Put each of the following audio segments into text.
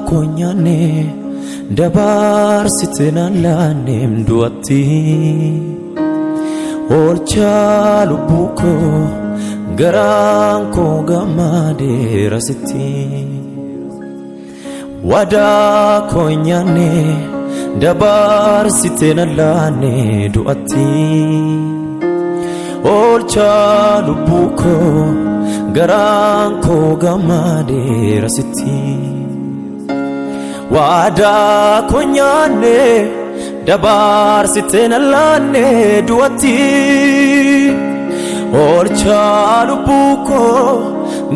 konyane dabar sitena lanem duati olcha lubuko garanko gamade rasiti wada konyane dabar sitena lane duati olcha lubuko garanko gamade rasiti wada konyane dabar sitena lane duati olcha lubuko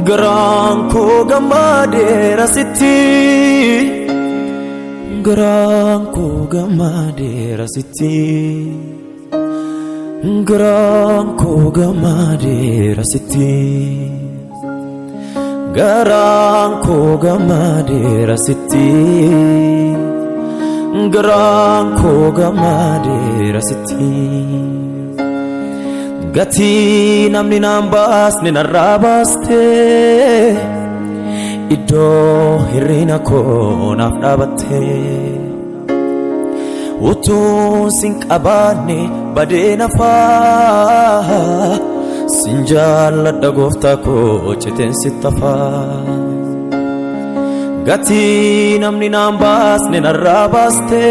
garanko gamade rasiti garanko gamade rasiti garanko gamade rasiti garanko gamade rasiti garanko gamade rasiti gati namni nambas ni narabaste ido hirina ko nafdabate utu sinkabane badena fa sinjala dagofta ko cheten sitafa gati namni nambas ni narabaste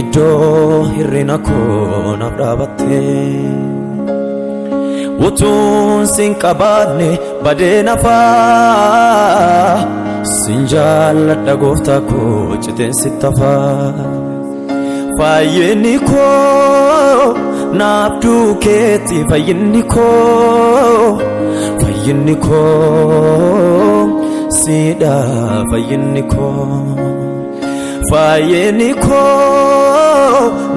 ido hirina ko nafdabate utun sinkabane badena fa sinjala dagofta ko cheten sitafa fayeni ko nabdu keti fayeni ko sida fayeni ko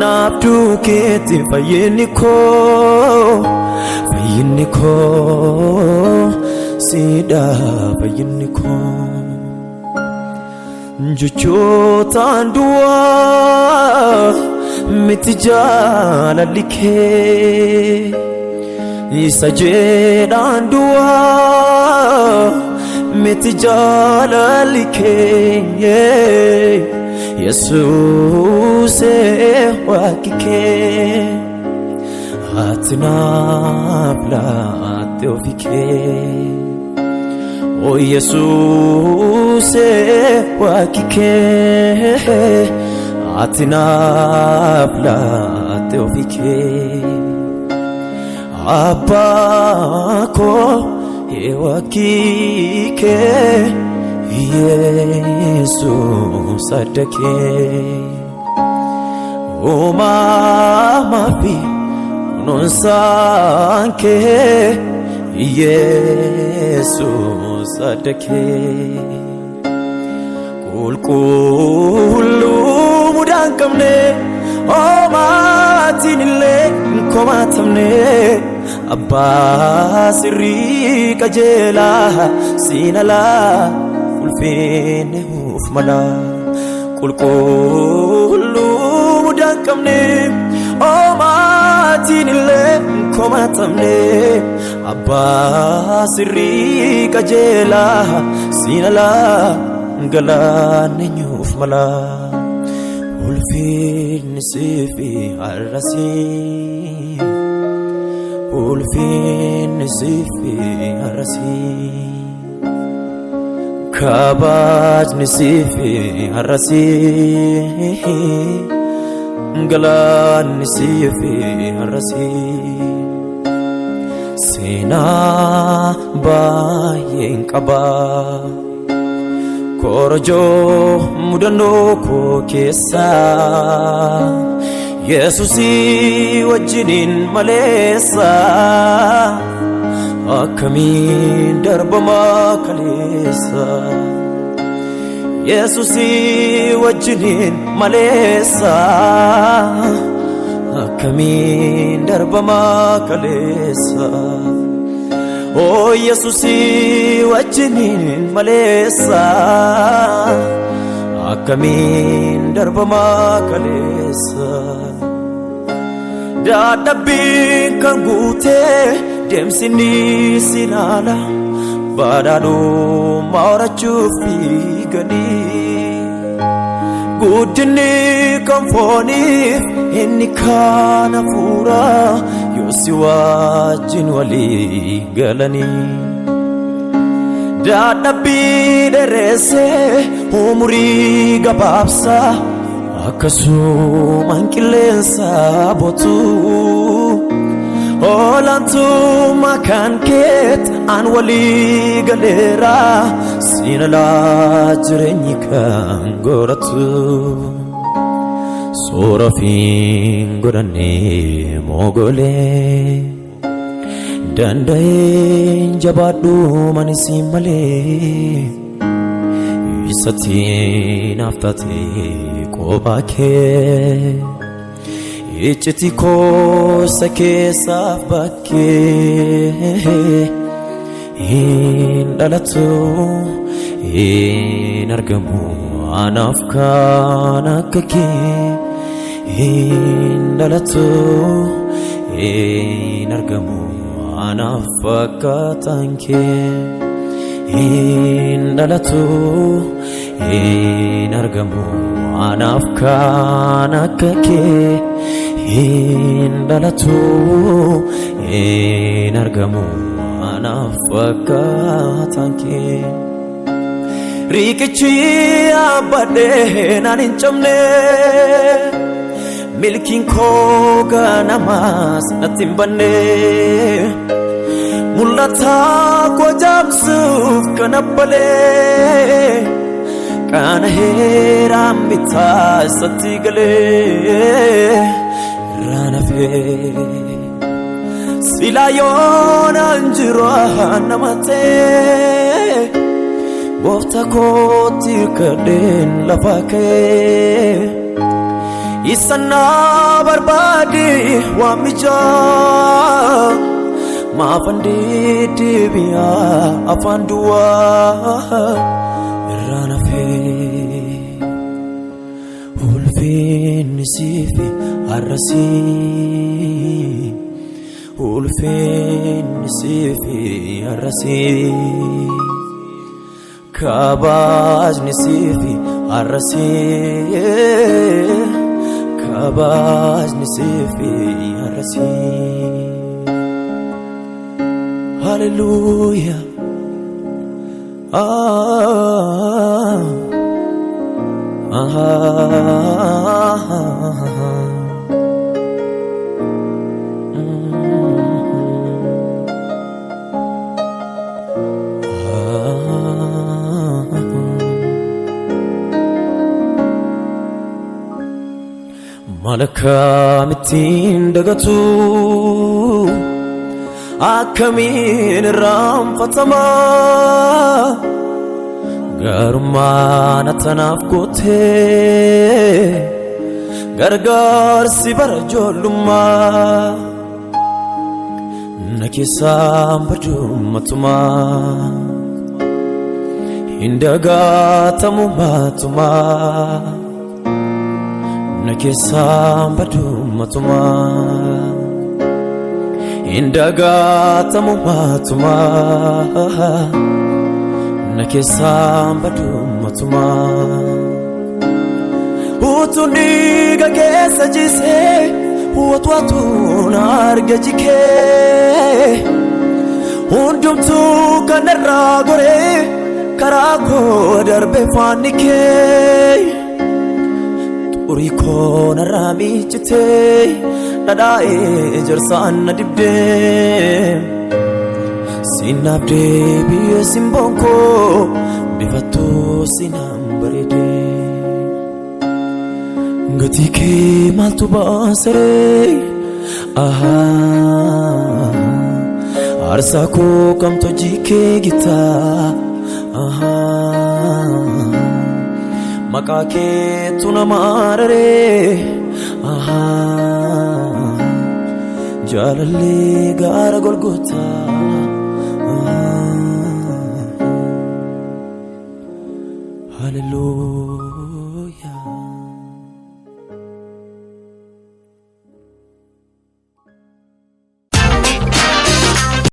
nabdu keti fayeni ko sida fayeni ko juchotan dua mitijala like isajedan dua mitijala like Jesus wakike atnafla teofike oh Jesus wakike atnafla teofike abako wakike Jesus adake oh mama fi nonsanke Jesus adake kulkulu mudankamne oh matinile komatamne abbasiri kajela sinala ulfine ufmala kulkulu mudankamne oh matinile komatamne abbasiri kajela sinala galane ufmala ulfine sifi arasi ulfine sifi arasi kabaj nisifi arasi galan nisifi arasi sina bayen kaba korjo mudano ko kesa Yesusi wajinin malesa akamin darbama kalesa Yesusi wajinin malesa akamin darbama kalesa oh Yesusi wajinin malesa akamin darbama kalesa dadabin kan gute demsini sinala badhaadhu maarachuuf fiiganii guddinni kan fooniif inni kaan hafuura yoo si wajjin walii galanii dadhabbii dheeressee umurii gabaabsa akkasumaan qilleensa botu olaantummaa kan keet an walii galeera siinalaa jireenyi kan godhatu soora fiin godhannee moogolee danda'een jabaadhu manisi malee isatiin haftatee kophaa kee iccitii koosa keessaaf bakkee hin dhalatu hin argamu anaaf kan akka kee hin dhalatu hin argamu anaaf fakkaataan kee hin dhalatu hin argamu anaaf kan akka kee hin dhalatu hin argamu anaaf fakkaataan kee riqichi yaabadhee naan hin cabne milkiin koo ganamaas natti hin banne mul'ata koo jaamsuuf kan abbalee kana heeraan bitaa isatti galee ranafee silaa yoonaan jiru namatee gooftaa kootti kadheen lafa kee isannaa barbaade waamichaa maafan deebi'aa afaan duwwaa ranafee ulfinni siifi arrasii ulfinni siifi arrasii kabajni siifi arrasii kabajni siifi arrasii hallelujah malakam ittiin dagatu akkamiin irraanfatama garummaan atanaaf gootee gargaarsi bara ijoollummaa na keessaan badumatumaa hin dagaatamu maatumaa na keessaan badumatumaa hin dagaatamu maatumaa na keessaan badumatumaa utuun dhiiga keessa jisee watuun arga jikee hundumtuu kanarraa goree karaa koo darbe faanni kee xurii koo narraa miicitee dhadhaa'ee jarsaan na dibdee sinaaf deebi'ee simboon koo bifattuu sinaan bareedee gatii kee maaltu baasaree aarsaa koo kamtu hojii kee gitaa maqaa keetu nama araree jaalallee gaara golgotaa hallelujah.